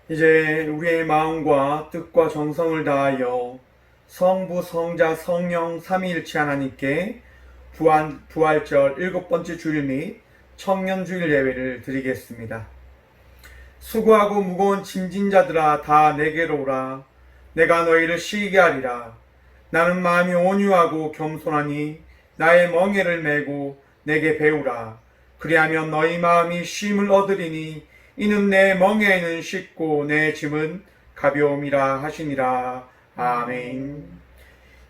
이제 우리의 마음과 뜻과 정성을 다하여 성부, 성자, 성령 삼위일체 하나님께 부활절 7번째 주일 및 청년주일 예배를 드리겠습니다. 수고하고 무거운 짐진 자들아 다 내게로 오라. 내가 너희를 쉬게 하리라. 나는 마음이 온유하고 겸손하니 나의 멍에를 메고 내게 배우라. 그리하면 너희 마음이 쉼을 얻으리니 이는 내 멍에는 쉽고 내 짐은 가벼움이라 하시니라. 아멘.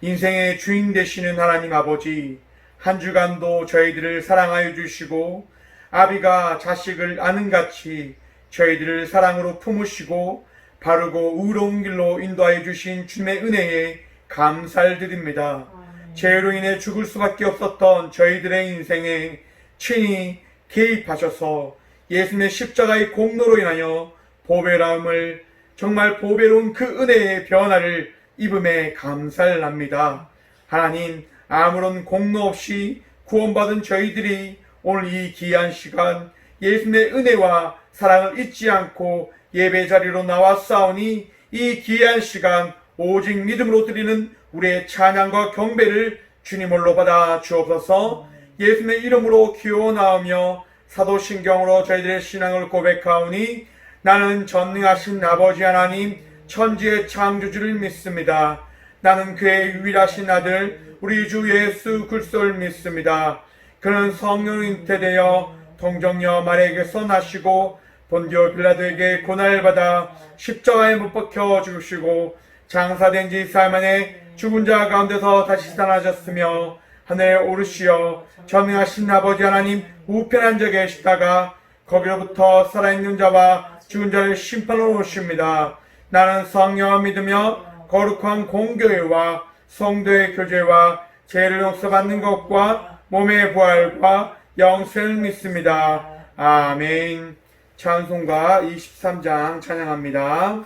인생의 주인 되시는 하나님 아버지, 한 주간도 저희들을 사랑하여 주시고 아비가 자식을 아는같이 저희들을 사랑으로 품으시고 바르고 의로운 길로 인도하여 주신 주님의 은혜에 감사를 드립니다. 죄로 인해 죽을 수밖에 없었던 저희들의 인생에 친히 개입하셔서 예수님의 십자가의 공로로 인하여 보배라움을 정말 보배로운 그 은혜의 변화를 입음에 감사를 합니다. 하나님, 아무런 공로 없이 구원받은 저희들이 오늘 이 귀한 시간 예수님의 은혜와 사랑을 잊지 않고 예배 자리로 나왔사오니 이 귀한 시간 오직 믿음으로 드리는 우리의 찬양과 경배를 주님 홀로 받아 주옵소서. 예수님의 이름으로 기원하오며 사도신경으로 저희들의 신앙을 고백하오니 나는 전능하신 아버지 하나님 천지의 창조주를 믿습니다. 나는 그의 유일하신 아들 우리 주 예수 그리스도를 믿습니다. 그는 성령으로 잉태되어 동정녀 마리아에게서 나시고 본디오 빌라도에게 고난을 받아 십자가에 못 박혀 죽으시고 장사된 지 4일 만에 죽은 자 가운데서 다시 살아나셨으며 하늘에 오르시어 전능하신 아버지 하나님 우편한 자 계시다가 거기로부터 살아있는 자와 죽은 자를 심판하러 오십니다. 나는 성령을 믿으며 거룩한 공교회와 성도의 교제와 죄를 용서받는 것과 몸의 부활과 영생을 믿습니다. 아멘. 찬송가 23장 찬양합니다.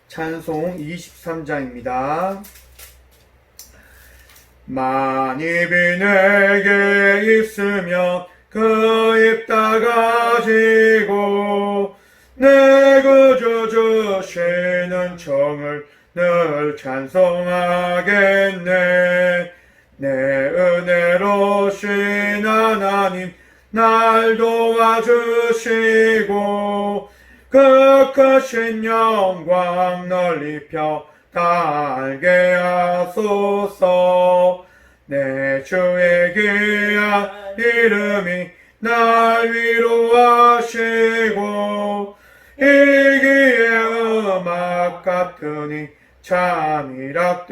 찬송 23장입니다. 만입이 내게 있으면 그 입 닫아지고 내 구주 주시는 정을 늘 찬송하겠네. 내 은혜로신 하나님 날 도와주시고 그 크신 영광 널리 펴 달게 하소서. 내 주의 귀한 이름이 날 위로하시고 이기의 음악 같으니 잠이락되도다.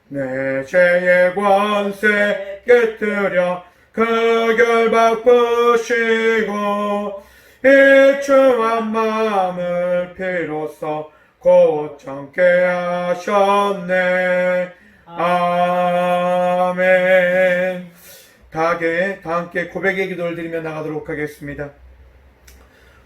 내 죄의 권세 깨뜨려 그 결박 부시고 일추한 마음을 비로소 고청케 하셨네. 아멘. 다 함께 고백의 기도를 드리며 나가도록 하겠습니다.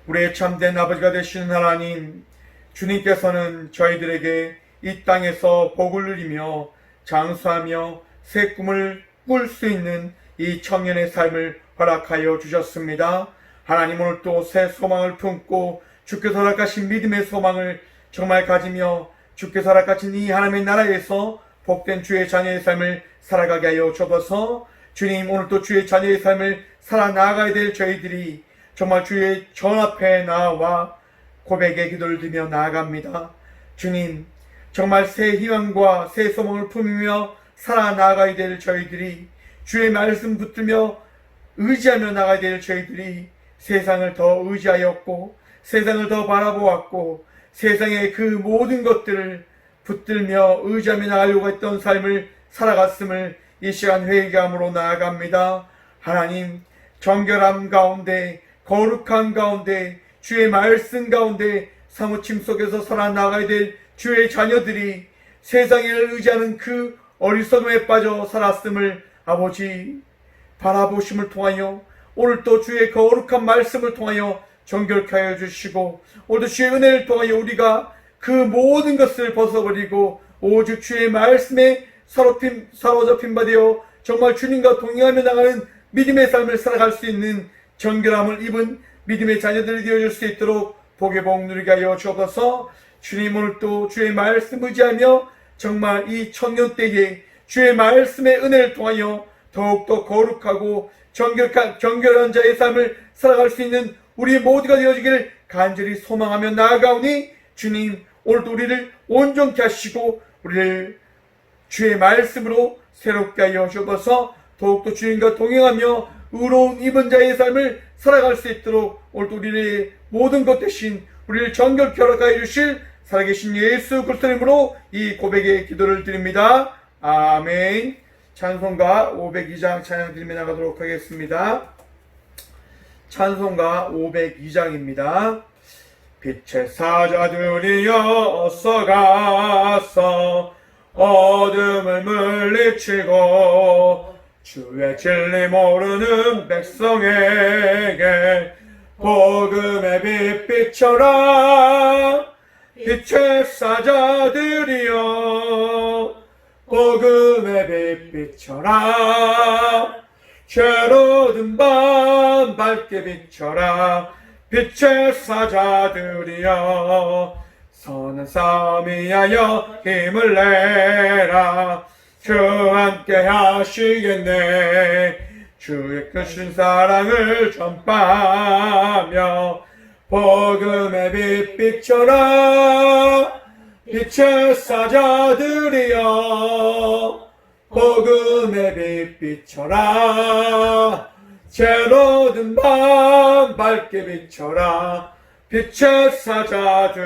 우리의 참된 아버지가 되시는 하나님, 주님께서는 저희들에게 이 땅에서 복을 누리며 장수하며 새 꿈을 꿀 수 있는 이 청년의 삶을 허락하여 주셨습니다. 하나님, 오늘 또 새 소망을 품고 주께서 허락하신 믿음의 소망을 정말 가지며 주께서 허락하신 이 하나님의 나라에서 복된 주의 자녀의 삶을 살아가게 하여 주옵소서. 주님, 오늘 또 주의 자녀의 삶을 살아나가야 될 저희들이 정말 주의 전 앞에 나와 고백의 기도를 드리며 나아갑니다. 주님, 정말 새 희망과 새 소망을 품으며 살아나가야 될 저희들이 주의 말씀 붙들며 의지하며 나가야 될 저희들이 세상을 더 의지하였고 세상을 더 바라보았고 세상의 그 모든 것들을 붙들며 의지하며 나가려고 했던 삶을 살아갔음을 이 시간 회개함으로 나아갑니다. 하나님, 정결함 가운데 거룩함 가운데 주의 말씀 가운데 사무침 속에서 살아나가야 될 주의 자녀들이 세상을 의지하는 그 어리석음에 빠져 살았음을 아버지 바라보심을 통하여 오늘 또 주의 거룩한 말씀을 통하여 정결케 하여 주시고 오늘도 주의 은혜를 통하여 우리가 그 모든 것을 벗어버리고 오직 주의 말씀에 사로잡힌 바 되어 정말 주님과 동행하며 나가는 믿음의 삶을 살아갈 수 있는 정결함을 입은 믿음의 자녀들이 되어줄 수 있도록 복의 복 누리게 하여 주옵소서. 주님, 오늘 또 주의 말씀 의지하며 정말 이 청년 때에 주의 말씀의 은혜를 통하여 더욱더 거룩하고 정결한 자의 삶을 살아갈 수 있는 우리 모두가 되어지기를 간절히 소망하며 나아가오니, 주님, 오늘도 우리를 온전케 하시고 우리를 주의 말씀으로 새롭게 하여 주옵소서. 더욱더 주님과 동행하며 의로운 입은 자의 삶을 살아갈 수 있도록 오늘도 우리의 모든 것 대신 우리를 정결케 허락하여 주실 살아계신 예수 그리스도의 이름으로 이 고백의 기도를 드립니다. 아멘. 찬송가 502장 찬양 드리며 나가도록 하겠습니다. 찬송가 502장입니다. 빛의 사자들이여 어서 가서 어둠을 물리치고 주의 진리 모르는 백성에게 복음의 빛 비춰라. 빛의 사자들이여 복음의 빛 비춰라. 죄로 든 밤 밝게 비춰라. 빛의 사자들이여 선한 싸움 위하여 힘을 내라. 주 함께 하시겠네. 주의 크신 사랑을 전파하며 복음의 빛 비춰라. 빛의 사자들이여 복음의 빛 비춰라. 죄로 든 밤 밝게 비춰라. 빛의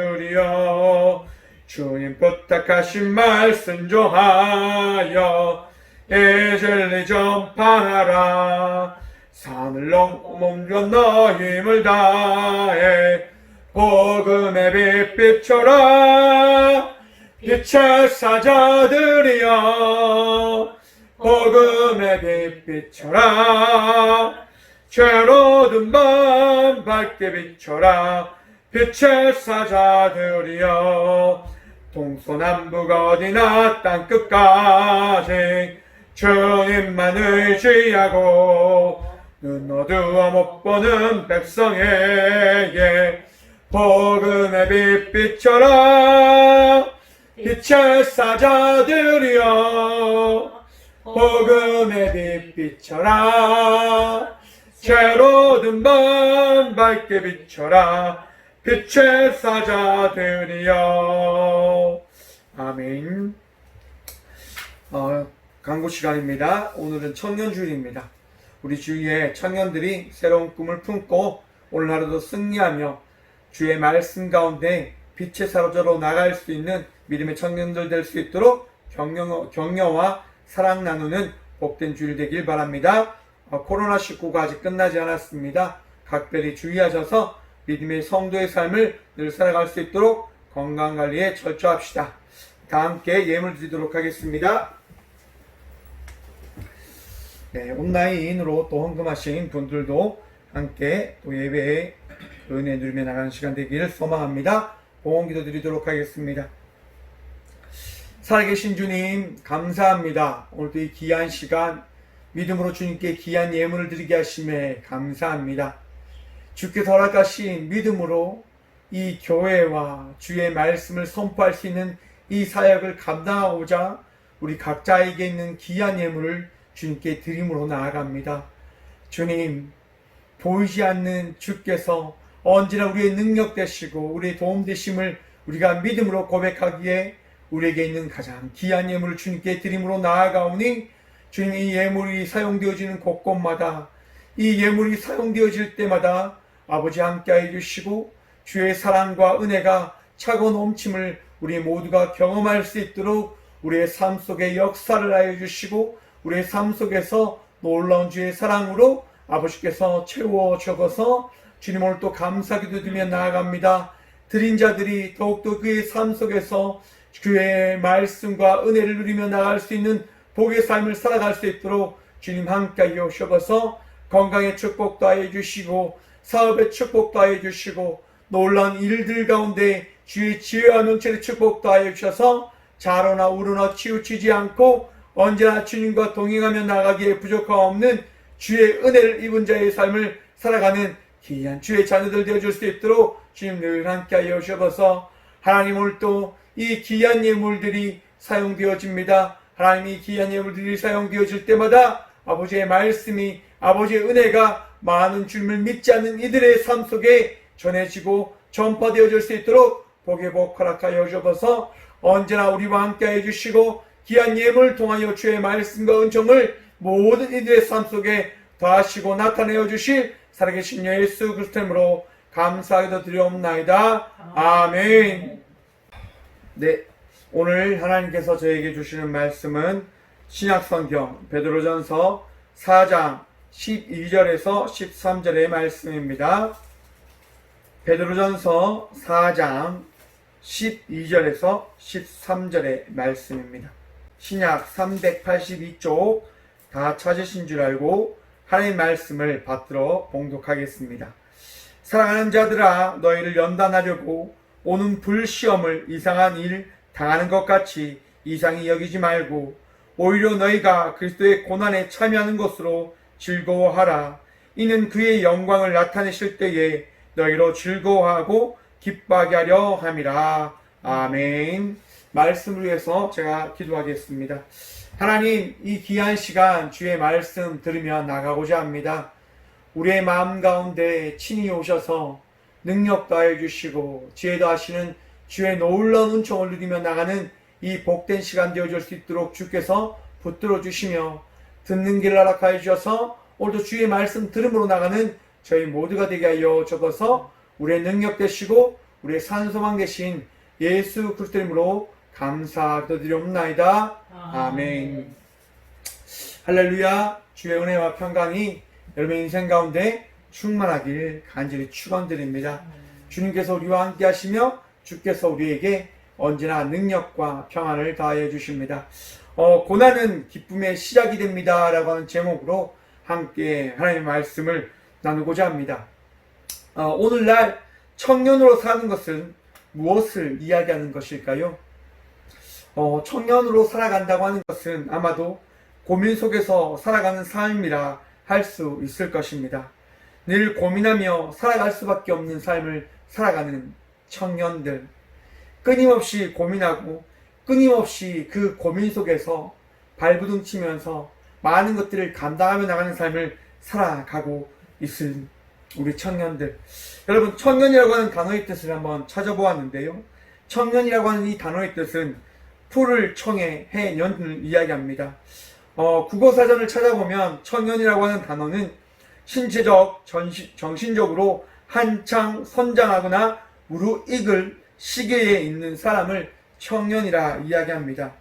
사자들이여 주님 부탁하신 말 순종하여 이 진리 전파하라. 산을 넘고 몸 건너 힘을 다해 복음의 빛 비춰라. 빛의 사자들이여 복음의 빛 비춰라. 죄로 든 밤 밝게 비춰라. 빛의 사자들이여 동서남북 어디나 땅끝까지 주님만 의지하고 눈 어두워 못 보는 백성에게 복음의 빛 비춰라. 빛의 사자들이여 복음의 빛 비춰라. 죄로 든 밤 밝게 비춰라. 빛의 사자들이여. 아멘. 강구 시간입니다. 오늘은 청년주일입니다. 우리 주위에 청년들이 새로운 꿈을 품고 오늘 하루도 승리하며 주의 말씀 가운데 빛의 사로자로 나갈 수 있는 믿음의 청년들 될 수 있도록 격려와 사랑 나누는 복된 주일 되길 바랍니다. 코로나19가 아직 끝나지 않았습니다. 각별히 주의하셔서 믿음의 성도의 삶을 늘 살아갈 수 있도록 건강관리에 철저합시다. 다 함께 예물 드리도록 하겠습니다. 네, 온라인으로 또 헌금하신 분들도 함께 또 예배에 은혜 누리며 나가는 시간 되기를 소망합니다. 봉헌기도 드리도록 하겠습니다. 살아계신 주님 감사합니다. 오늘도 이 귀한 시간 믿음으로 주님께 귀한 예물을 드리게 하심에 감사합니다. 주께서 허락하신 믿음으로 이 교회와 주의 말씀을 선포할 수 있는 이 사역을 감당하고자 우리 각자에게 있는 귀한 예물을 주님께 드림으로 나아갑니다. 주님, 보이지 않는 주께서 언제나 우리의 능력 되시고 우리의 도움 되심을 우리가 믿음으로 고백하기에 우리에게 있는 가장 귀한 예물을 주님께 드림으로 나아가오니 주님, 이 예물이 사용되어지는 곳곳마다 이 예물이 사용되어질 때마다 아버지 함께해 주시고 주의 사랑과 은혜가 차고 넘침을 우리 모두가 경험할 수 있도록 우리의 삶 속에 역사를 하여 주시고 우리의 삶 속에서 놀라운 주의 사랑으로 아버지께서 채워 적어서 주님 오늘 또 감사기도 드리며 나아갑니다. 드린 자들이 더욱더 그의 삶 속에서 주의 말씀과 은혜를 누리며 나아갈 수 있는 복의 삶을 살아갈 수 있도록 주님 함께하여 주셔서 건강의 축복도 하여 주시고 사업의 축복도 하여 주시고 놀라운 일들 가운데 주의 지혜와 명철의 축복도 하여 주셔서 자로나 우로나 치우치지 않고 언제나 주님과 동행하며 나가기에 부족함 없는 주의 은혜를 입은 자의 삶을 살아가는 귀한 주의 자녀들 되어줄 수 있도록 주님 늘 함께하여 주셔서 하나님 오늘 또 이 귀한 예물들이 사용되어집니다. 하나님이 귀한 예물들이 사용되어질 때마다 아버지의 말씀이 아버지의 은혜가 많은 줄을 믿지 않는 이들의 삶 속에 전해지고 전파되어질 수 있도록 복의 복 허락하여 주셔서 언제나 우리와 함께해 주시고 귀한 예물을 통하여 주의 말씀과 은총을 모든 이들의 삶 속에 더하시고 나타내어 주실 살아계신 예수 그리스도의 이름으로 감사하게 드리옵나이다. 아멘. 네, 오늘 하나님께서 저에게 주시는 말씀은 신약성경 베드로전서 4장 12절에서 13절의 말씀입니다. 베드로전서 4장 12절에서 13절의 말씀입니다. 신약 382쪽 다 찾으신 줄 알고 하나님의 말씀을 받들어 봉독하겠습니다. 사랑하는 자들아, 너희를 연단하려고 오는 불시험을 이상한 일 당하는 것 같이 이상히 여기지 말고 오히려 너희가 그리스도의 고난에 참여하는 것으로 즐거워하라. 이는 그의 영광을 나타내실 때에 너희로 즐거워하고 기뻐하게 하려 함이라. 아멘. 말씀을 위해서 제가 기도하겠습니다. 하나님, 이 귀한 시간 주의 말씀 들으며 나가고자 합니다. 우리의 마음 가운데 친히 오셔서 능력 더해 주시고 지혜 더하시는 주의 놀라운 은총을 누리며 나가는 이 복된 시간 되어줄 수 있도록 주께서 붙들어 주시며 듣는 길을 허락하여 주셔서 오늘도 주의 말씀 들음으로 나가는 저희 모두가 되게 하여 주셔서 우리의 능력 되시고 우리의 산소망 되신 예수 그리스도 이름으로 감사드리옵나이다. 아멘. 할렐루야. 주의 은혜와 평강이 여러분의 인생 가운데 충만하길 간절히 축원드립니다. 주님께서 우리와 함께 하시며 주께서 우리에게 언제나 능력과 평안을 다하여 주십니다. 고난은 기쁨의 시작이 됩니다 라고 하는 제목으로 함께 하나님의 말씀을 나누고자 합니다. 오늘날 청년으로 사는 것은 무엇을 이야기하는 것일까요? 청년으로 살아간다고 하는 것은 아마도 고민 속에서 살아가는 삶이라 할 수 있을 것입니다. 늘 고민하며 살아갈 수밖에 없는 삶을 살아가는 청년들, 끊임없이 고민하고 끊임없이 그 고민 속에서 발부둥치면서 많은 것들을 감당하며 나가는 삶을 살아가고 있을 우리 청년들. 여러분, 청년이라고 하는 단어의 뜻을 한번 찾아보았는데요. 청년이라고 하는 이 단어의 뜻은 풀을 청해 해년을 이야기합니다. 국어사전을 찾아보면 청년이라고 하는 단어는 신체적, 정신적으로 한창 선장하거나 무르익을 시기에 있는 사람을 청년이라 이야기합니다.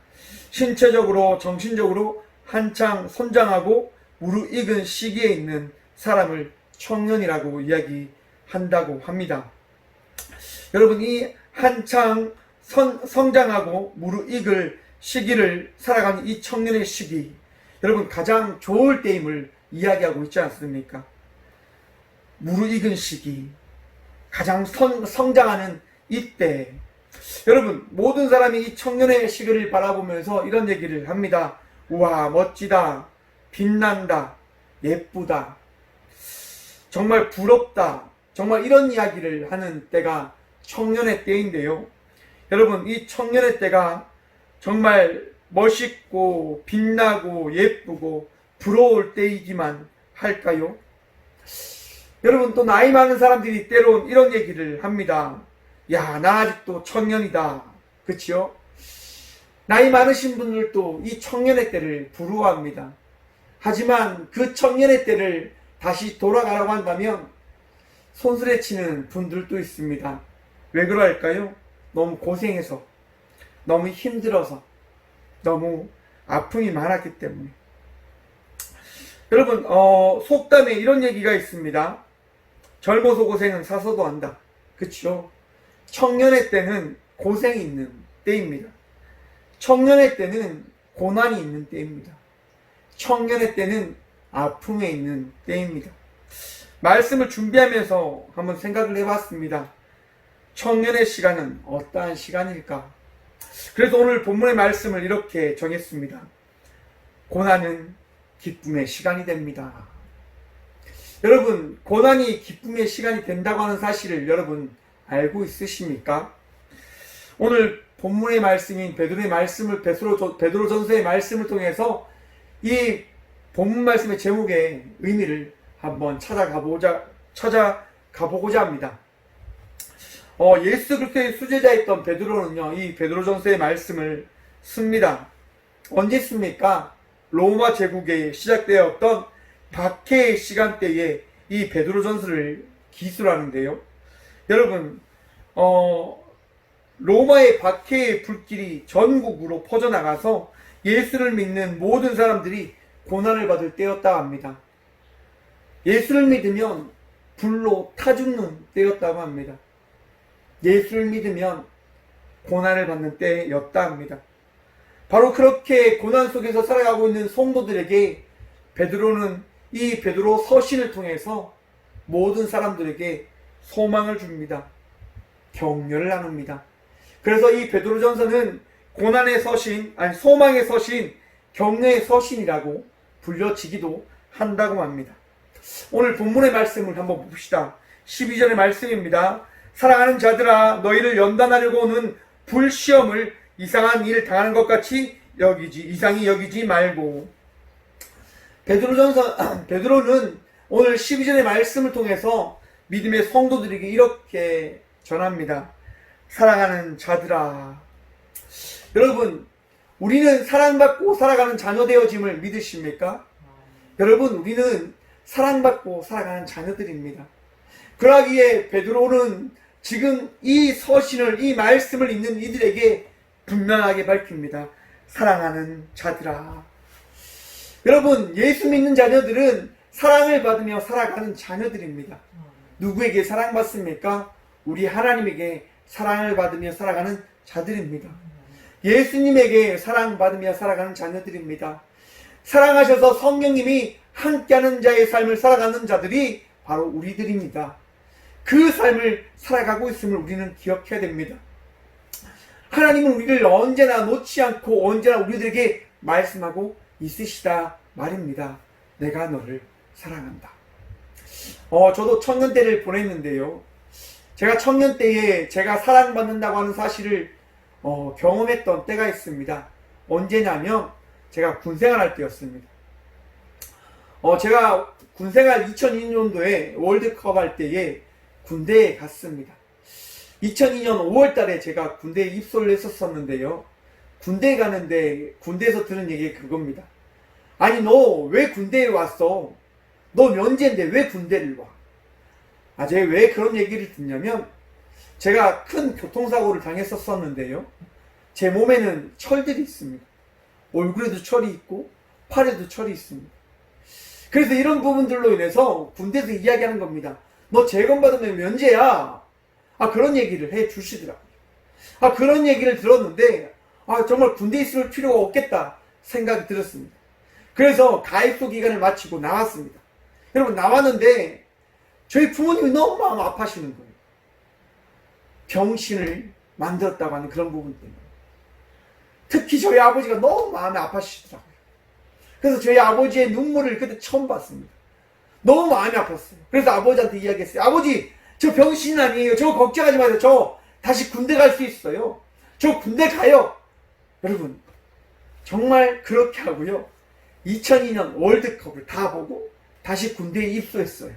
신체적으로, 정신적으로 한창 선장하고 무르익은 시기에 있는 사람을 청년이라고 이야기한다고 합니다. 여러분, 이 한창 성장하고 무르익을 시기를 살아가는 이 청년의 시기, 여러분 가장 좋을 때임을 이야기하고 있지 않습니까? 무르익은 시기, 가장 성장하는 이때. 여러분, 모든 사람이 이 청년의 시기를 바라보면서 이런 얘기를 합니다. 우와, 멋지다, 빛난다, 예쁘다, 정말 부럽다, 정말 이런 이야기를 하는 때가 청년의 때인데요. 여러분, 이 청년의 때가 정말 멋있고 빛나고 예쁘고 부러울 때이기만 할까요? 여러분, 또 나이 많은 사람들이 때론 이런 얘기를 합니다. 야, 나 아직도 청년이다. 그치요? 나이 많으신 분들도 이 청년의 때를 부러워합니다. 하지만 그 청년의 때를 다시 돌아가라고 한다면 손스레치는 분들도 있습니다. 왜 그럴까요? 너무 고생해서, 너무 힘들어서, 너무 아픔이 많았기 때문에. 여러분, 속담에 이런 얘기가 있습니다. 젊어서 고생은 사서도 한다. 그쵸? 청년의 때는 고생이 있는 때입니다. 청년의 때는 고난이 있는 때입니다. 청년의 때는 아픔에 있는 때입니다. 말씀을 준비하면서 한번 생각을 해봤습니다. 청년의 시간은 어떠한 시간일까? 그래서 오늘 본문의 말씀을 이렇게 정했습니다. 고난은 기쁨의 시간이 됩니다. 여러분, 고난이 기쁨의 시간이 된다고 하는 사실을 여러분 알고 있으십니까? 오늘 본문의 말씀인 베드로의 말씀을 베드로전서의 말씀을 통해서 이 본문 말씀의 제목의 의미를 한번 찾아가보고자 합니다. 예수 그리스도의 수제자였던 베드로는요, 이 베드로전서의 말씀을 씁니다. 언제 씁니까? 로마 제국에 시작되었던 박해의 시간대에 이 베드로전서를 기술하는데요. 여러분, 로마의 박해의 불길이 전국으로 퍼져나가서 예수를 믿는 모든 사람들이 고난을 받을 때였다 합니다. 예수를 믿으면 불로 타 죽는 때였다고 합니다. 예수를 믿으면 고난을 받는 때였다 합니다. 바로 그렇게 고난 속에서 살아가고 있는 성도들에게 베드로는 이 베드로 서신을 통해서 모든 사람들에게 소망을 줍니다. 격려를 나눕니다. 그래서 이 베드로전서는 고난의 서신, 아니 소망의 서신, 격려의 서신이라고 불려지기도 한다고 합니다. 오늘 본문의 말씀을 한번 봅시다. 12절의 말씀입니다. 사랑하는 자들아, 너희를 연단하려고 오는 불시험을 이상한 일 당하는 것 같이 이상히 여기지 말고. 베드로는 오늘 12절의 말씀을 통해서 믿음의 성도들에게 이렇게 전합니다. 사랑하는 자들아. 여러분, 우리는 사랑받고 살아가는 자녀 되어짐을 믿으십니까? 여러분, 우리는 사랑받고 살아가는 자녀들입니다. 그러기에 베드로는 지금 이 서신을, 이 말씀을 읽는 이들에게 분명하게 밝힙니다. 사랑하는 자들아. 여러분, 예수 믿는 자녀들은 사랑을 받으며 살아가는 자녀들입니다. 누구에게 사랑받습니까? 우리 하나님에게 사랑을 받으며 살아가는 자들입니다. 예수님에게 사랑받으며 살아가는 자녀들입니다. 사랑하셔서 성령님이 함께하는 자의 삶을 살아가는 자들이 바로 우리들입니다. 그 삶을 살아가고 있음을 우리는 기억해야 됩니다. 하나님은 우리를 언제나 놓지 않고 언제나 우리들에게 말씀하고 있으시다 말입니다. 내가 너를 사랑한다. 저도 청년 때를 보냈는데요. 제가 청년 때에 제가 사랑받는다고 하는 사실을 경험했던 때가 있습니다. 언제냐면 제가 군생활할 때였습니다. 제가 군생활 2002년도에 월드컵 할 때에 군대에 갔습니다. 2002년 5월 달에 제가 군대에 입소를 했었는데요. 군대에 가는데 군대에서 들은 얘기가 그겁니다. 아니, 너 왜 군대에 왔어? 너 면제인데 왜 군대를 와? 제가 왜 그런 얘기를 듣냐면, 제가 큰 교통사고를 당했었는데요. 제 몸에는 철들이 있습니다. 얼굴에도 철이 있고 팔에도 철이 있습니다. 그래서 이런 부분들로 인해서 군대에서 이야기하는 겁니다. 너 재검받으면 면제야. 그런 얘기를 해 주시더라고요. 그런 얘기를 들었는데 정말 군대에 있을 필요가 없겠다 생각이 들었습니다. 그래서 가입소 기간을 마치고 나왔습니다. 여러분, 나왔는데 저희 부모님이 너무 마음 아파하시는 거예요. 병신을 만들었다고 하는 그런 부분 때문에. 특히 저희 아버지가 너무 마음이 아파하시더라고요. 그래서 저희 아버지의 눈물을 그때 처음 봤습니다. 너무 마음이 아팠어요. 그래서 아버지한테 이야기했어요. 아버지, 저 병신 아니에요. 저 걱정하지 마세요. 저 다시 군대 갈 수 있어요. 저 군대 가요. 여러분, 정말 그렇게 하고요. 2002년 월드컵을 다 보고 다시 군대에 입소했어요.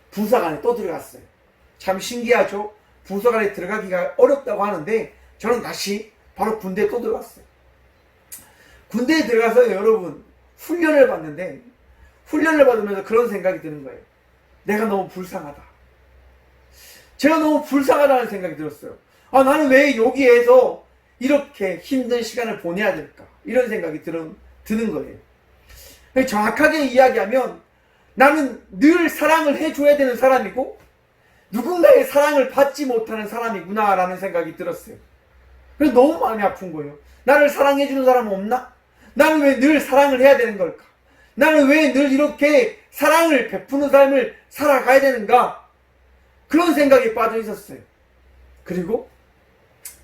부사관에 또 들어갔어요. 참 신기하죠? 부사관에 들어가기가 어렵다고 하는데 저는 다시 바로 군대에 또 들어갔어요. 군대에 들어가서 여러분 훈련을 받는데, 훈련을 받으면서 그런 생각이 드는 거예요. 내가 너무 불쌍하다. 제가 너무 불쌍하다는 생각이 들었어요. 나는 왜 여기에서 이렇게 힘든 시간을 보내야 될까? 이런 생각이 드는 거예요. 정확하게 이야기하면 나는 늘 사랑을 해줘야 되는 사람이고 누군가의 사랑을 받지 못하는 사람이구나 라는 생각이 들었어요. 그래서 너무 마음이 아픈 거예요. 나를 사랑해주는 사람은 없나? 나는 왜 늘 사랑을 해야 되는 걸까? 나는 왜 늘 이렇게 사랑을 베푸는 삶을 살아가야 되는가? 그런 생각에 빠져 있었어요. 그리고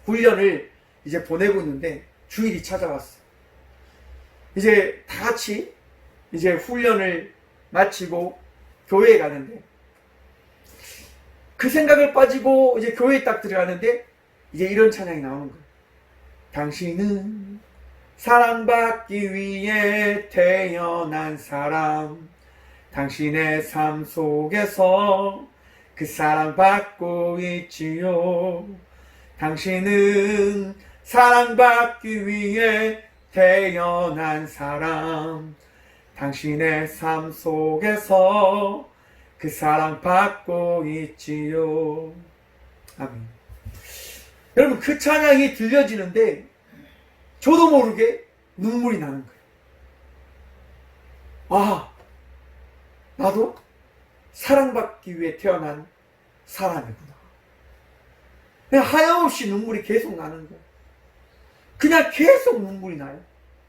훈련을 이제 보내고 있는데 주일이 찾아왔어요. 이제 다 같이 이제 훈련을 마치고 교회에 가는데 그 생각을 빠지고 이제 교회에 딱 들어가는데 이제 이런 찬양이 나오는 거예요. 당신은 사랑받기 위해 태어난 사람, 당신의 삶 속에서 그 사랑받고 있지요. 당신은 사랑받기 위해 태어난 사람, 당신의 삶 속에서 그 사랑받고 있지요. 아멘. 여러분, 그 찬양이 들려지는데 저도 모르게 눈물이 나는 거예요. 아, 나도 사랑받기 위해 태어난 사람이구나. 그냥 하염없이 눈물이 계속 나는 거예요. 그냥 계속 눈물이 나요.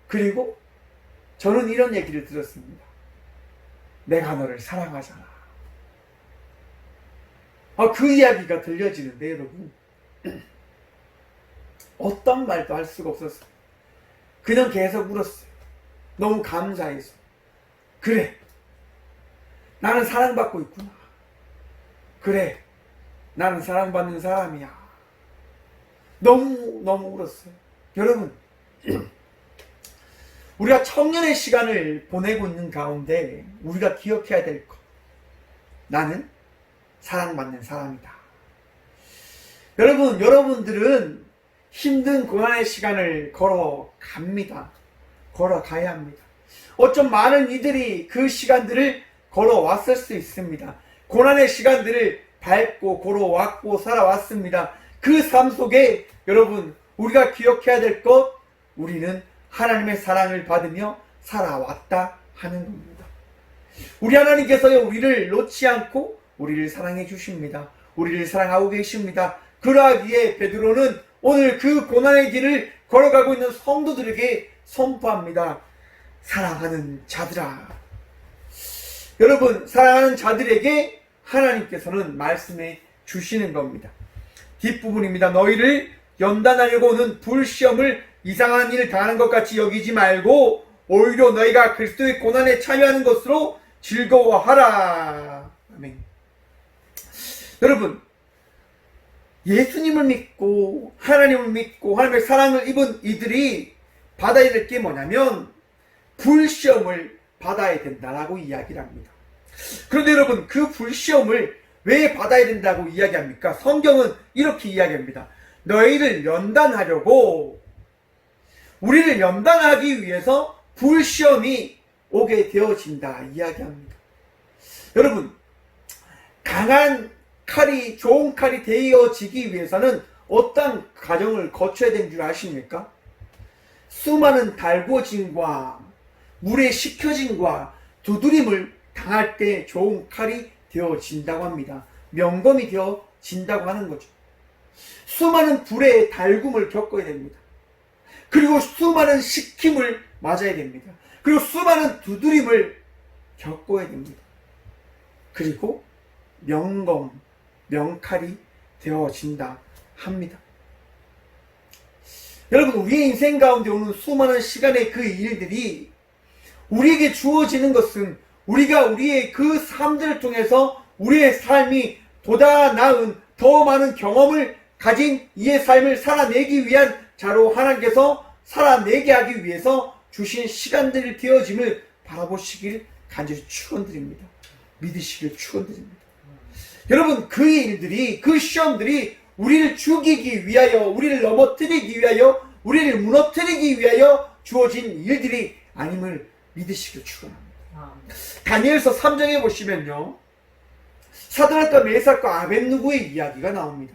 그리고 저는 이런 얘기를 들었습니다. 내가 너를 사랑하잖아. 그 이야기가 들려지는데 여러분, 어떤 말도 할 수가 없었어요. 그냥 계속 울었어요. 너무 감사해서. 그래, 나는 사랑받고 있구나. 그래, 나는 사랑받는 사람이야. 너무 울었어요. 여러분, 우리가 청년의 시간을 보내고 있는 가운데 우리가 기억해야 될 것, 나는 사랑받는 사람이다. 여러분, 여러분들은 힘든 고난의 시간을 걸어갑니다. 걸어가야 합니다. 어쩜 많은 이들이 그 시간들을 걸어왔을 수 있습니다. 고난의 시간들을 밟고 걸어왔고 살아왔습니다. 그 삶 속에 여러분, 우리가 기억해야 될 것, 우리는 하나님의 사랑을 받으며 살아왔다 하는 겁니다. 우리 하나님께서요, 우리를 놓지 않고 우리를 사랑해 주십니다. 우리를 사랑하고 계십니다. 그러하기에 베드로는 오늘 그 고난의 길을 걸어가고 있는 성도들에게 선포합니다. 사랑하는 자들아. 여러분, 사랑하는 자들에게 하나님께서는 말씀해 주시는 겁니다. 뒷부분입니다. 너희를 연단하려고는 불시험을 이상한 일을 당하는 것 같이 여기지 말고 오히려 너희가 그리스도의 고난에 참여하는 것으로 즐거워하라. 아멘. 여러분, 예수님을 믿고 하나님을 믿고 하나님의 사랑을 입은 이들이 받아야 될 게 뭐냐면 불시험을 받아야 된다라고 이야기를 합니다. 그런데 여러분, 그 불시험을 왜 받아야 된다고 이야기합니까? 성경은 이렇게 이야기합니다. 너희를 연단하려고, 우리를 연단하기 위해서 불시험이 오게 되어진다 이야기합니다. 여러분, 강한 칼이, 좋은 칼이 되어지기 위해서는 어떤 과정을 거쳐야 되는 줄 아십니까? 수많은 달궈짐과 물에 식혀짐과 두드림을 당할 때 좋은 칼이 되어진다고 합니다. 명검이 되어진다고 하는 거죠. 수많은 불의 달굼을 겪어야 됩니다. 그리고 수많은 식힘을 맞아야 됩니다. 그리고 수많은 두드림을 겪어야 됩니다. 그리고 명검, 명칼이 되어진다 합니다. 여러분, 우리의 인생 가운데 오는 수많은 시간의 그 일들이 우리에게 주어지는 것은 우리가 우리의 그 삶들을 통해서 우리의 삶이 보다 나은 더 많은 경험을 가진 이의 삶을 살아내기 위한 자로 하나님께서 살아내게 하기 위해서 주신 시간들이 되어짐을 바라보시길 간절히 축원드립니다. 믿으시길 축원드립니다. 여러분, 그 일들이, 그 시험들이 우리를 죽이기 위하여, 우리를 넘어뜨리기 위하여, 우리를 무너뜨리기 위하여 주어진 일들이 아님을 믿으시길 축원합니다. 다니엘서 3장에 보시면요, 사드락과 메삭과 아벳느고의 이야기가 나옵니다.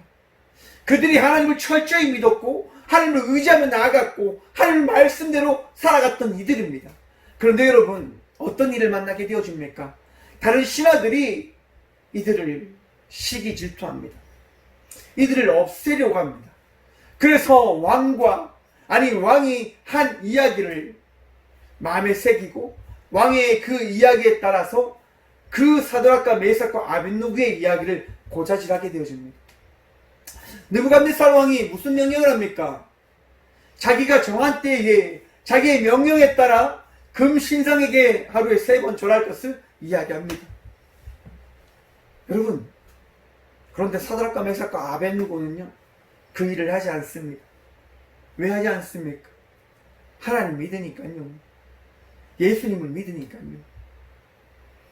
그들이 하나님을 철저히 믿었고 하나님을 의지하며 나아갔고 하나님 말씀대로 살아갔던 이들입니다. 그런데 여러분, 어떤 일을 만나게 되어집니까? 다른 신하들이 이들을 시기 질투합니다. 이들을 없애려고 합니다. 그래서 왕이 한 이야기를 마음에 새기고 왕의 그 이야기에 따라서 그 사드락과 메삭과 아벳느고의 이야기를 고자질하게 되어집니다. 느부갓네살 왕이 무슨 명령을 합니까? 자기가 정한 때에 자기의 명령에 따라 금 신상에게 하루에 3번 절할 것을 이야기합니다. 여러분, 그런데 사드락과 메삭과 아벳느고는요, 그 일을 하지 않습니다. 왜 하지 않습니까? 하나님 믿으니까요. 예수님을 믿으니까요.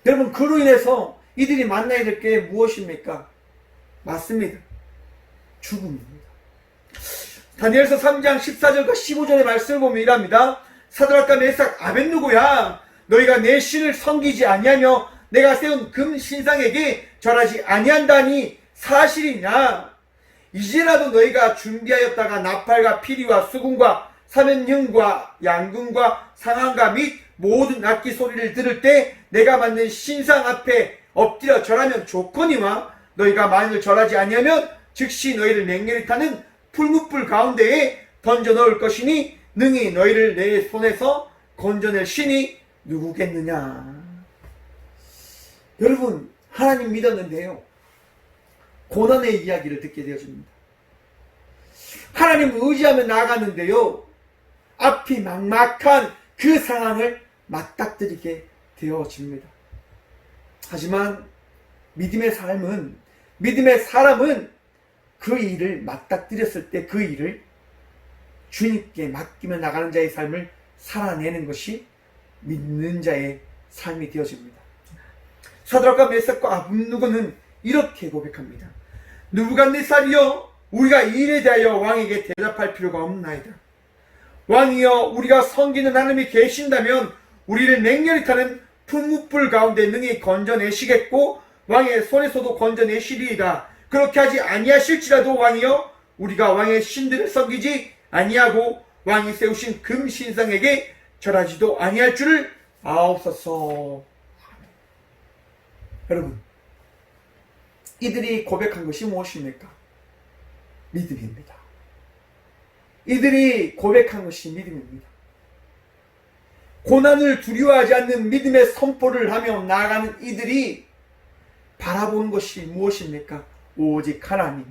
여러분, 그로 인해서 이들이 만나야 될 게 무엇입니까? 맞습니다. 죽음입니다. 다니엘서 3장 14절과 15절의 말씀을 보면 이랍니다. 사드락과 메삭 아벳느고야, 너희가 내 신을 섬기지 아니하며 내가 세운 금 신상에게 절하지 아니한다니 사실이냐? 이제라도 너희가 준비하였다가 나팔과 피리와 수금과 사면형과 양금과 상한가 및 모든 악기 소리를 들을 때 내가 만든 신상 앞에 엎드려 절하면 좋거니와 너희가 만일 절하지 아니하면 즉시 너희를 맹렬히 타는 풀무불 가운데에 던져 넣을 것이니 능히 너희를 내 손에서 건져낼 신이 누구겠느냐. 여러분, 하나님 믿었는데요, 고난의 이야기를 듣게 되어집니다. 하나님 의지하며 나아갔는데요, 앞이 막막한 그 상황을 맞닥뜨리게 되어집니다. 하지만 믿음의 삶은, 믿음의 사람은 그 일을 맞닥뜨렸을 때 그 일을 주님께 맡기며 나가는 자의 삶을 살아내는 것이 믿는 자의 삶이 되어집니다. 사드락과 메삭과 아벳느고는 이렇게 고백합니다. 느부갓네살이여, 우리가 이 일에 대하여 왕에게 대답할 필요가 없나이다. 왕이여, 우리가 섬기는 하나님이 계신다면 우리를 맹렬히 타는 풀무불 가운데 능히 건져내시겠고 왕의 손에서도 건져내시리이다. 그렇게 하지 아니하실지라도 왕이여, 우리가 왕의 신들을 섬기지 아니하고 왕이 세우신 금 신상에게 절하지도 아니할 줄을 아옵소서. 여러분, 이들이 고백한 것이 무엇입니까? 믿음입니다. 이들이 고백한 것이 믿음입니다. 고난을 두려워하지 않는 믿음의 선포를 하며 나아가는 이들이 바라보는 것이 무엇입니까? 오직 하나님,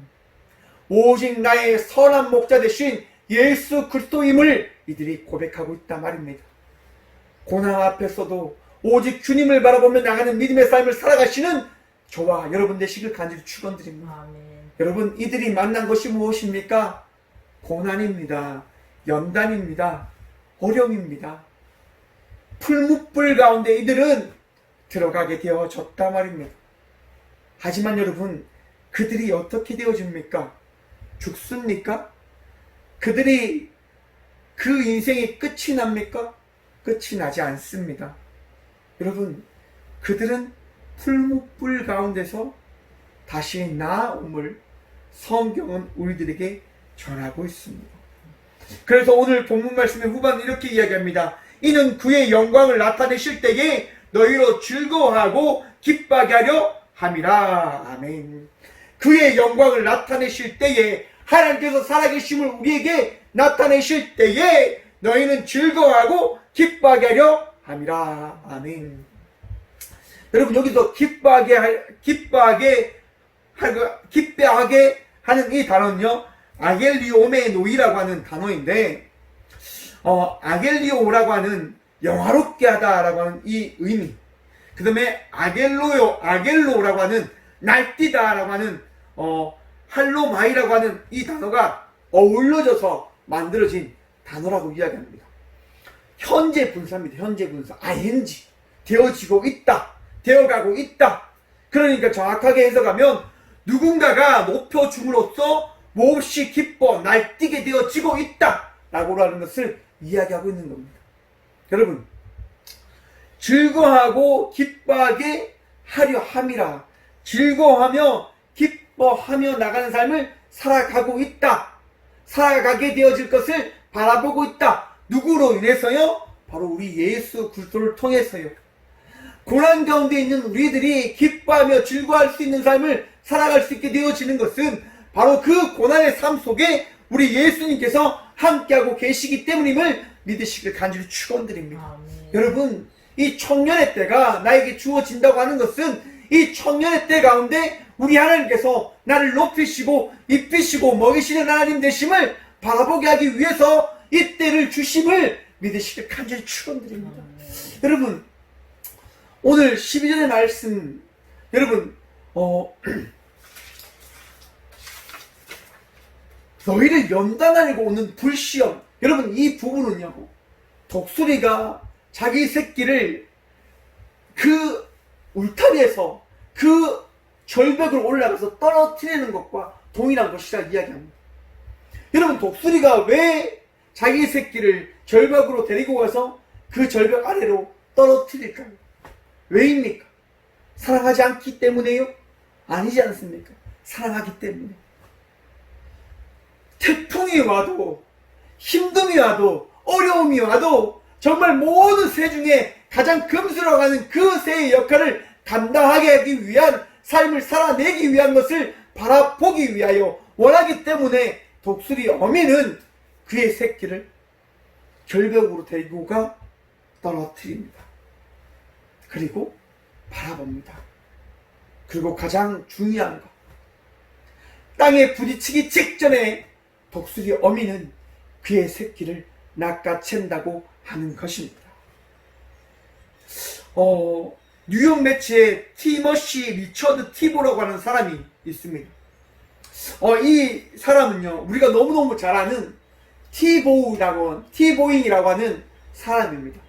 오직 나의 선한 목자 되신 예수 그리스도임을 이들이 고백하고 있단 말입니다. 고난 앞에서도 오직 주님을 바라보며 나가는 믿음의 삶을 살아가시는 저와 여러분 되시길 간절히 축원드립니다. 아멘. 여러분, 이들이 만난 것이 무엇입니까? 고난입니다. 연단입니다. 어려움입니다. 풀무불 가운데 이들은 들어가게 되어졌단 말입니다. 하지만 여러분, 그들이 어떻게 되어집니까? 죽습니까? 그들이 그 인생이 끝이 납니까? 끝이 나지 않습니다. 여러분, 그들은 풀무불 가운데서 다시 나아옴을 성경은 우리들에게 전하고 있습니다. 그래서 오늘 본문 말씀의 후반은 이렇게 이야기합니다. 이는 그의 영광을 나타내실 때에 너희로 즐거워하고 기뻐하게 하려 함이라. 아멘. 그의 영광을 나타내실 때에, 하나님께서 살아계심을 우리에게 나타내실 때에 너희는 즐거워하고 기뻐하게 하려 함이라. 아멘. 여러분, 여기서 기뻐하게 하는 이 단어는요, 아겔리오메 노이라고 하는 단어인데, 아겔리오라고 하는 영화롭게 하다라고 하는 이 의미, 그 다음에 아겔로라고 하는 날뛰다라고 하는 할로마이라고 하는 이 단어가 어울려져서 만들어진 단어라고 이야기합니다. 현재 분사입니다. 현재 분사. ing. 되어지고 있다. 되어가고 있다. 그러니까 정확하게 해석하면 누군가가 높여줌으로써 몹시 기뻐 날뛰게 되어지고 있다 라고 하는 것을 이야기하고 있는 겁니다. 여러분, 즐거워하고 기뻐하게 하려 함이라. 즐거워하며 기뻐하며 나가는 삶을 살아가고 있다. 살아가게 되어질 것을 바라보고 있다. 누구로 인해서요? 바로 우리 예수 그리스도를 통해서요. 고난 가운데 있는 우리들이 기뻐하며 즐거워할 수 있는 삶을 살아갈 수 있게 되어지는 것은 바로 그 고난의 삶 속에 우리 예수님께서 함께하고 계시기 때문임을 믿으시길 간절히 축원드립니다. 여러분, 이 청년의 때가 나에게 주어진다고 하는 것은 이 청년의 때 가운데 우리 하나님께서 나를 높이시고 입히시고 먹이시는 하나님 되심을 바라보게 하기 위해서 이 때를 주심을 믿으시길 간절히 축원드립니다. 여러분, 오늘 12절의 말씀, 여러분, 어, 너희를 연단하려고 오는 불시험. 여러분, 이 부분은요, 독수리가 자기 새끼를 그 울타리에서 그 절벽을 올라가서 떨어뜨리는 것과 동일한 것이라 이야기합니다. 여러분, 독수리가 왜 자기 새끼를 절벽으로 데리고 가서 그 절벽 아래로 떨어뜨릴까요? 왜입니까? 사랑하지 않기 때문에요? 아니지 않습니까? 사랑하기 때문에. 태풍이 와도, 힘듦이 와도, 어려움이 와도 정말 모든 새 중에 가장 금스러워하는 그 새의 역할을 감당하게 하기 위한 삶을 살아내기 위한 것을 바라보기 위하여 원하기 때문에 독수리 어미는 그의 새끼를 절벽으로 데리고 가 떨어뜨립니다. 그리고 바라봅니다. 그리고 가장 중요한 것, 땅에 부딪히기 직전에 독수리 어미는 그의 새끼를 낚아챈다고 하는 것입니다. 뉴욕 매체에 티머시 리처드 티보라고 하는 사람이 있습니다. 이 사람은요, 우리가 너무너무 잘 아는 티보잉이라고 하는 사람입니다.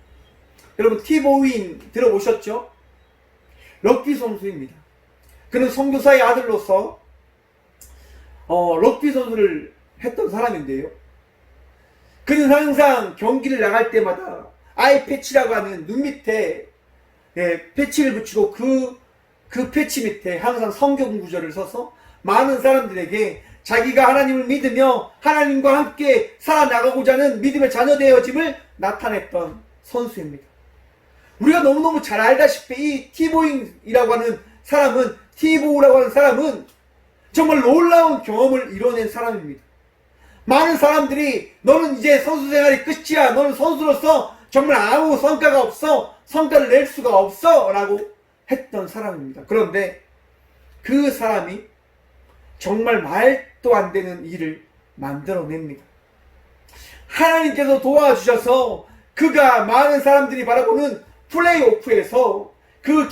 여러분, 티보잉 들어보셨죠? 럭비 선수입니다. 그는 선교사의 아들로서 럭비 선수를 했던 사람인데요. 그는 항상 경기를 나갈 때마다 아이 패치라고 하는 눈 밑에 패치를 붙이고 그 패치 밑에 항상 성경 구절을 써서 많은 사람들에게 자기가 하나님을 믿으며 하나님과 함께 살아나가고자 하는 믿음의 자녀 되어짐을 나타냈던 선수입니다. 우리가 너무너무 잘 알다시피 이 티보잉이라고 하는 사람은, 티보우라고 하는 사람은 정말 놀라운 경험을 이뤄낸 사람입니다. 많은 사람들이 너는 이제 선수 생활이 끝이야, 너는 선수로서 정말 아무 성과가 없어, 성과를 낼 수가 없어 라고 했던 사람입니다. 그런데 그 사람이 정말 말도 안 되는 일을 만들어냅니다. 하나님께서 도와주셔서 그가 많은 사람들이 바라보는 플레이오프에서 그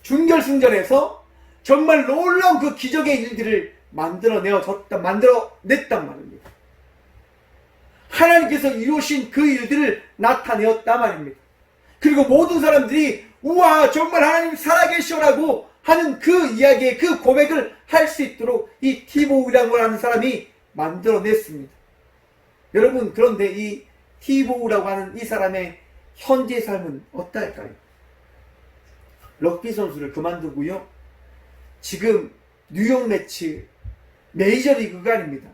준결승전에서 정말 놀라운 그 기적의 일들을 만들어냈단 말입니다. 하나님께서 이루신 그 일들을 나타내었단 말입니다. 그리고 모든 사람들이 우와, 정말 하나님 살아계셔라고 하는 그 이야기에 그 고백을 할 수 있도록 이 티보우라고 하는 사람이 만들어냈습니다. 여러분, 그런데 이 티보우라고 하는 이 사람의 현재 삶은 어떨까요? 럭비 선수를 그만두고요, 지금 뉴욕 매치 메이저리그가 아닙니다,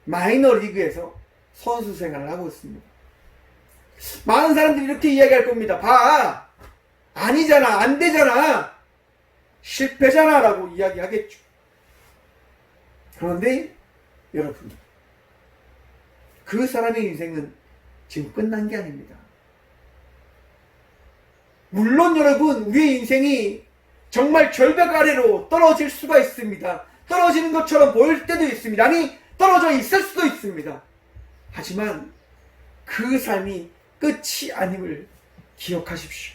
마이너리그에서 선수 생활을 하고 있습니다. 많은 사람들이 이렇게 이야기할 겁니다. 봐, 아니잖아, 안 되잖아, 실패잖아 라고 이야기하겠죠. 그런데 여러분, 그 사람의 인생은 지금 끝난 게 아닙니다. 물론 여러분, 우리의 인생이 정말 절벽 아래로 떨어질 수가 있습니다. 떨어지는 것처럼 보일 때도 있습니다. 아니, 떨어져 있을 수도 있습니다. 하지만 그 삶이 끝이 아님을 기억하십시오.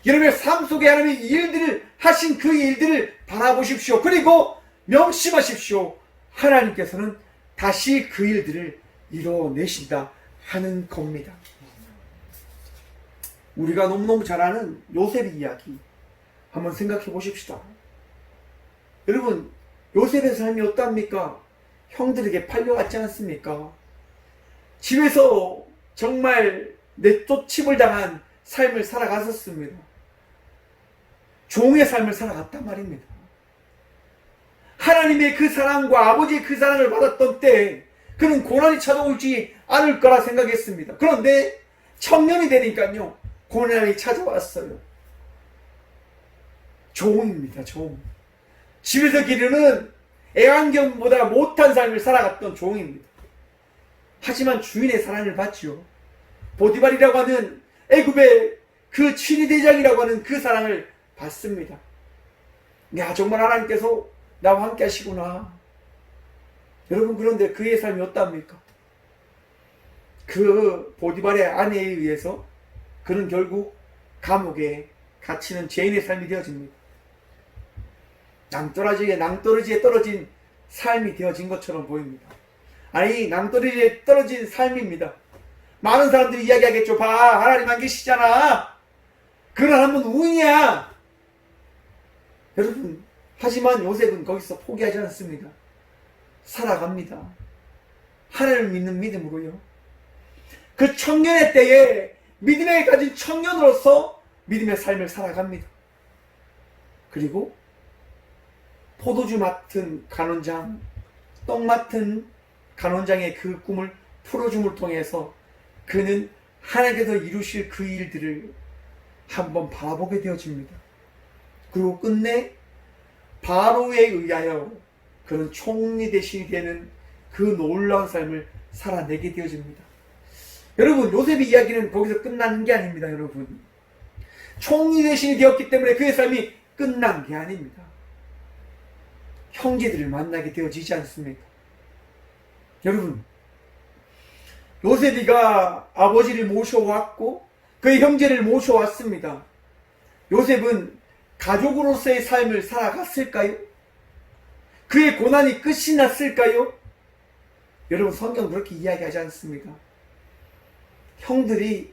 여러분의 삶 속에 하나님의 일들을 하신 그 일들을 바라보십시오. 그리고 명심하십시오. 하나님께서는 다시 그 일들을 이뤄내신다 하는 겁니다. 우리가 너무너무 잘 아는 요셉 이야기 한번 생각해 보십시다. 여러분, 요셉의 삶이 어떠합니까? 형들에게 팔려갔지 않습니까? 집에서 정말 내쫓임을 당한 삶을 살아갔었습니다. 종의 삶을 살아갔단 말입니다. 하나님의 그 사랑과 아버지의 그 사랑을 받았던 때 그는 고난이 찾아오지 않을 거라 생각했습니다. 그런데 청년이 되니까요, 고난이 찾아왔어요. 종입니다, 종. 집에서 기르는 애완견보다 못한 삶을 살아갔던 종입니다. 하지만 주인의 사랑을 받지요. 보디발이라고 하는 애굽의 그 친위대장이라고 하는 그 사랑을 받습니다. 야, 정말 하나님께서 나와 함께 하시구나. 여러분, 그런데 그의 삶이 어떠합니까? 그 보디발의 아내에 의해서 그는 결국 감옥에 갇히는 죄인의 삶이 되어집니다. 낭떠러지에 떨어진 삶이 되어진 것처럼 보입니다. 아니, 낭떠러지에 떨어진 삶입니다. 많은 사람들이 이야기하겠죠. 봐, 하나님 안 계시잖아. 그건 한번 운이야. 여러분, 하지만 요셉은 거기서 포기하지 않습니다. 살아갑니다. 하나님을 믿는 믿음으로요. 그 청년의 때에 믿음에 가진 청년으로서 믿음의 삶을 살아갑니다. 그리고 포도주 맡은 간원장, 떡 맡은 간원장의 그 꿈을 풀어줌을 통해서 그는 하나님께서 이루실 그 일들을 한번 바라보게 되어집니다. 그리고 끝내 바로에 의하여 그는 총리 대신이 되는 그 놀라운 삶을 살아내게 되어집니다. 여러분, 요셉의 이야기는 거기서 끝나는 게 아닙니다. 여러분, 총리 대신이 되었기 때문에 그의 삶이 끝난 게 아닙니다. 형제들을 만나게 되어지지 않습니까? 여러분, 요셉이가 아버지를 모셔왔고 그의 형제를 모셔왔습니다. 요셉은 가족으로서의 삶을 살아갔을까요? 그의 고난이 끝이 났을까요? 여러분, 성경 그렇게 이야기하지 않습니까? 형들이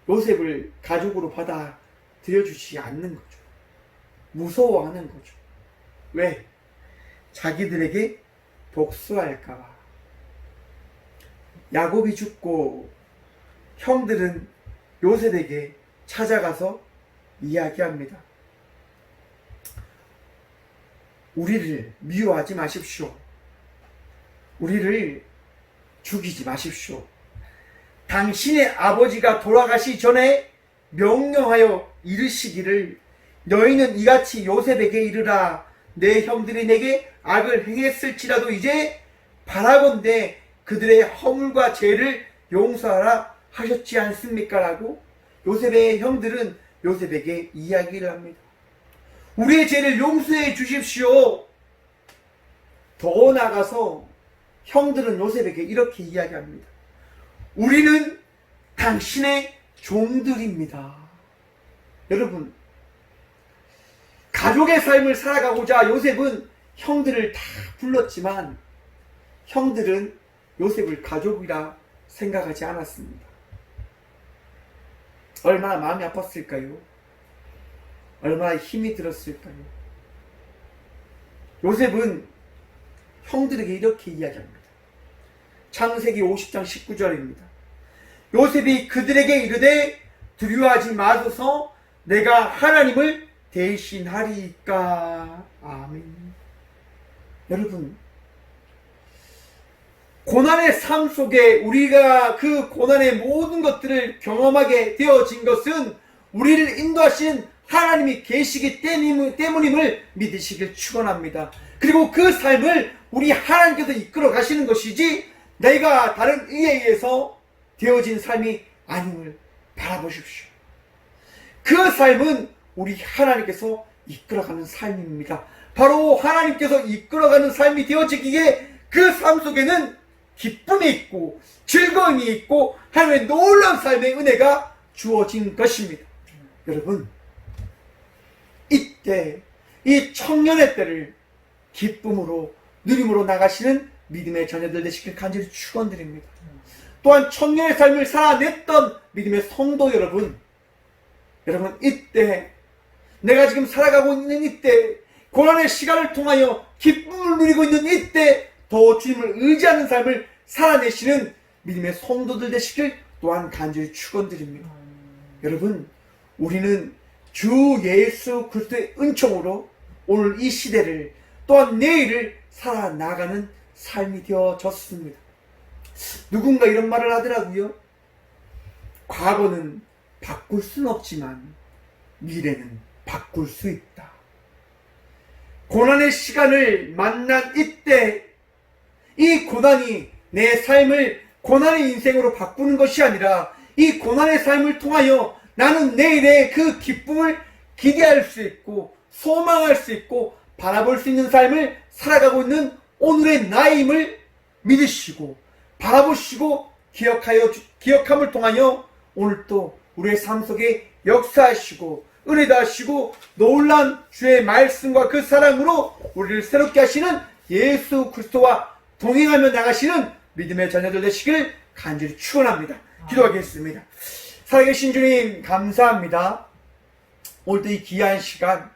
요셉을 가족으로 받아들여주지 않는 거죠. 무서워하는 거죠. 왜? 자기들에게 복수할까봐. 야곱이 죽고 형들은 요셉에게 찾아가서 이야기합니다. 우리를 미워하지 마십시오. 우리를 죽이지 마십시오. 당신의 아버지가 돌아가시 전에 명령하여 이르시기를 너희는 이같이 요셉에게 이르라. 내 형들이 내게 악을 행했을지라도 이제 바라건대 그들의 허물과 죄를 용서하라 하셨지 않습니까? 라고 요셉의 형들은 요셉에게 이야기를 합니다. 우리의 죄를 용서해 주십시오. 더 나아가서 형들은 요셉에게 이렇게 이야기합니다. 우리는 당신의 종들입니다. 여러분, 가족의 삶을 살아가고자 요셉은 형들을 다 불렀지만 형들은 요셉을 가족이라 생각하지 않았습니다. 얼마나 마음이 아팠을까요? 얼마나 힘이 들었을까요? 요셉은 형들에게 이렇게 이야기합니다. 창세기 50장 19절입니다. 요셉이 그들에게 이르되 두려워하지 마소서 내가 하나님을 대신하리이까. 아멘. 여러분, 고난의 삶 속에 우리가 그 고난의 모든 것들을 경험하게 되어진 것은 우리를 인도하신 하나님이 계시기 때문임을 믿으시길 축원합니다. 그리고 그 삶을 우리 하나님께서 이끌어 가시는 것이지 내가 다른 의에 의해서 되어진 삶이 아님을 바라보십시오. 그 삶은 우리 하나님께서 이끌어가는 삶입니다. 바로 하나님께서 이끌어가는 삶이 되어지기에 그 삶 속에는 기쁨이 있고 즐거움이 있고 하나님의 놀라운 삶의 은혜가 주어진 것입니다. 여러분, 이때 이 청년의 때를 기쁨으로 누림으로 나가시는 믿음의 자녀들 되시길 간절히 축원드립니다. 또한 청년의 삶을 살아냈던 믿음의 성도 여러분, 이때 내가 지금 살아가고 있는 이때 고난의 시간을 통하여 기쁨을 누리고 있는 이때 더 주님을 의지하는 삶을 살아내시는 믿음의 성도들 되시길 또한 간절히 축원드립니다. 여러분, 우리는 주 예수 그리스도의 은총으로 오늘 이 시대를 또한 내일을 살아나가는 삶이 되어졌습니다. 누군가 이런 말을 하더라고요. 과거는 바꿀 수는 없지만 미래는 바꿀 수 있다. 고난의 시간을 만난 이때 이 고난이 내 삶을 고난의 인생으로 바꾸는 것이 아니라 이 고난의 삶을 통하여 나는 내일의 그 기쁨을 기대할 수 있고 소망할 수 있고 바라볼 수 있는 삶을 살아가고 있는 오늘의 나임을 믿으시고 바라보시고 기억함을 통하여 오늘 또 우리의 삶 속에 역사하시고 은혜 다하시고 놀란 주의 말씀과 그 사랑으로 우리를 새롭게 하시는 예수 그리스도와 동행하며 나가시는 믿음의 자녀들 되시길 간절히 축원합니다. 기도하겠습니다. 살아계신 주님 감사합니다. 오늘도 이 귀한 시간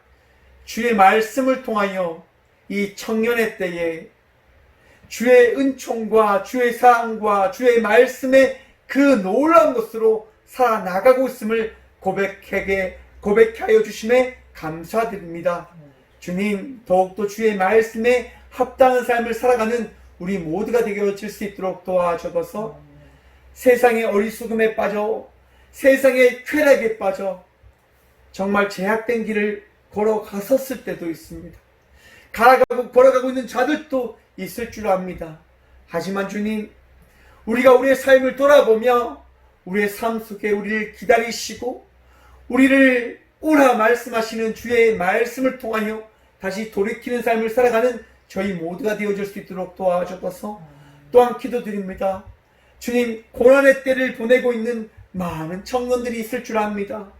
주의 말씀을 통하여 이 청년의 때에 주의 은총과 주의 사랑과 주의 말씀의 그 놀라운 것으로 살아나가고 있음을 고백하여 주심에 감사드립니다. 주님, 더욱더 주의 말씀에 합당한 삶을 살아가는 우리 모두가 되게 어칠 수 있도록 도와주셔서 세상의 어리석음에 빠져 세상의 쾌락에 빠져 정말 제약된 길을 걸어갔었을 때도 있습니다. 걸어가고 있는 자들도 있을 줄 압니다. 하지만 주님, 우리가 우리의 삶을 돌아보며 우리의 삶 속에 우리를 기다리시고 우리를 오라 말씀하시는 주의 말씀을 통하여 다시 돌이키는 삶을 살아가는 저희 모두가 되어줄 수 있도록 도와주셔서 또한 기도드립니다. 주님, 고난의 때를 보내고 있는 많은 청년들이 있을 줄 압니다.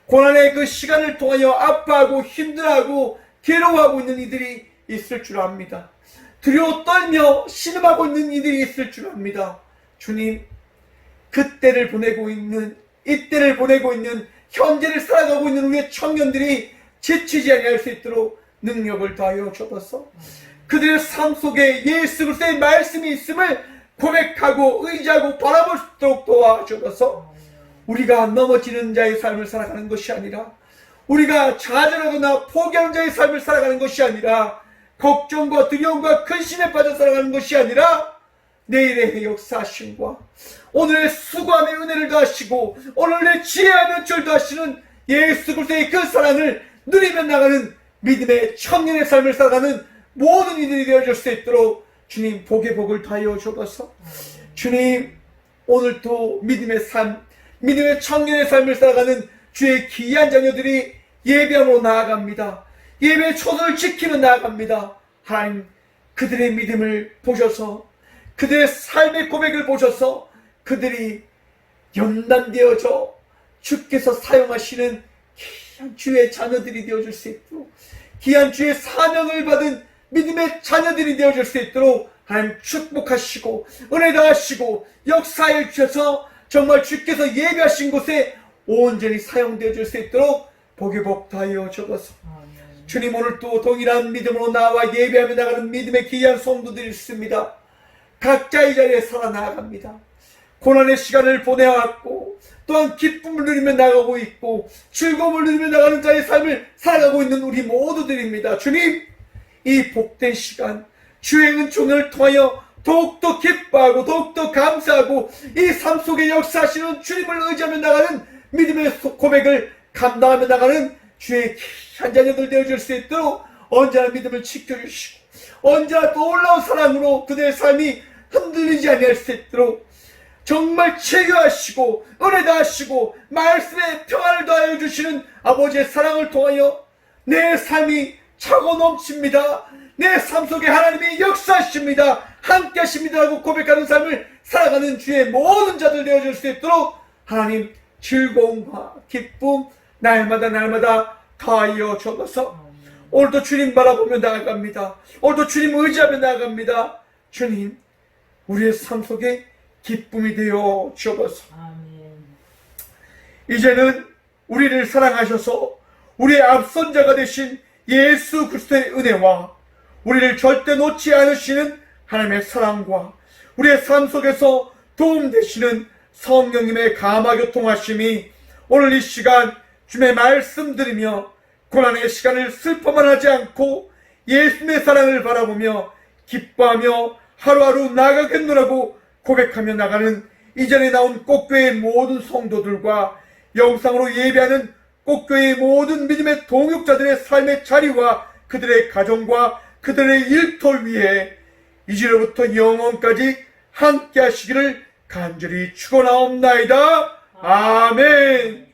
고난의 그 시간을 통하여 아파하고 힘들어하고 괴로워하고 있는 이들이 있을 줄 압니다. 두려워 떨며 신음하고 있는 이들이 있을 줄 압니다. 주님, 그때를 보내고 있는, 이때를 보내고 있는, 현재를 살아가고 있는 우리의 청년들이 지치지 아니할 수 있도록 능력을 더하여 주옵소서. 그들의 삶 속에 예수 그리스도의 말씀이 있음을 고백하고 의지하고 바라볼 수 있도록 도와주옵소서. 우리가 넘어지는 자의 삶을 살아가는 것이 아니라, 우리가 좌절하거나 포기하는 자의 삶을 살아가는 것이 아니라, 걱정과 두려움과 근심에 빠져 살아가는 것이 아니라, 내일의 역사하심과 오늘의 수고함의 은혜를 더하시고 오늘의 지혜와 면초를 더하시는 예수 그리스도의 그 사랑을 누리며 나가는 믿음의 청년의 삶을 살아가는 모든 이들이 되어줄 수 있도록 주님 복의 복을 더하여 주옵소서. 주님, 오늘도 믿음의 삶, 믿음의 청년의 삶을 살아가는 주의 귀한 자녀들이 예배함으로 나아갑니다. 예배의 초도를 지키며 나아갑니다. 하나님, 그들의 믿음을 보셔서, 그들의 삶의 고백을 보셔서 그들이 연단되어져 주께서 사용하시는 귀한 주의 자녀들이 되어줄 수 있도록, 귀한 주의 사명을 받은 믿음의 자녀들이 되어줄 수 있도록 하나님 축복하시고 은혜 더하시고 역사해 주셔서 정말 주께서 예배하신 곳에 온전히 사용되어줄 수 있도록 복의 복 더하여 주옵소서. 주님, 오늘 또 동일한 믿음으로 나와 예배하며 나가는 믿음의 귀한 성도들이 있습니다. 각자 이 자리에 살아나갑니다. 고난의 시간을 보내왔고 또한 기쁨을 누리며 나가고 있고 즐거움을 누리며 나가는 자의 삶을 살아가고 있는 우리 모두들입니다. 주님, 이 복된 시간 주의 은총을 통하여 더욱더 기뻐하고 더욱더 감사하고 이 삶 속에 역사하시는 주님을 의지하며 나가는 믿음의 고백을 감당하며 나가는 주의 귀한 자녀들 되어줄 수 있도록 언제나 믿음을 지켜주시고 언제나 놀라운 사랑으로 그들의 삶이 흔들리지 아니할 수 있도록 정말 체계하시고 은혜 다하시고 말씀에 평안을 더하여 주시는 아버지의 사랑을 통하여 내 삶이 차고 넘칩니다. 내 삶 속에 하나님이 역사하십니다. 함께 하십니다라고 고백하는 삶을 살아가는 주의 모든 자들 되어줄 수 있도록 하나님 즐거움과 기쁨 날마다 더하여 주옵소서. 오늘도 주님 바라보며 나아갑니다. 오늘도 주님 의지하며 나아갑니다. 주님, 우리의 삶 속에 기쁨이 되어 주옵소서. 이제는 우리를 사랑하셔서 우리의 앞선자가 되신 예수 그리스도의 은혜와 우리를 절대 놓지 않으시는 하나님의 사랑과 우리의 삶 속에서 도움 되시는 성령님의 감화교통하심이 오늘 이 시간 주님의 말씀 들으며 고난의 시간을 슬퍼만 하지 않고 예수님의 사랑을 바라보며 기뻐하며 하루하루 나아가겠노라고 고백하며 나가는 이전에 나온 꽃교회의 모든 성도들과 영상으로 예배하는 꽃교회의 모든 믿음의 동역자들의 삶의 자리와 그들의 가정과 그들의 일터 위에 이제로부터 영원까지 함께 하시기를 간절히 축원하옵나이다. 아멘.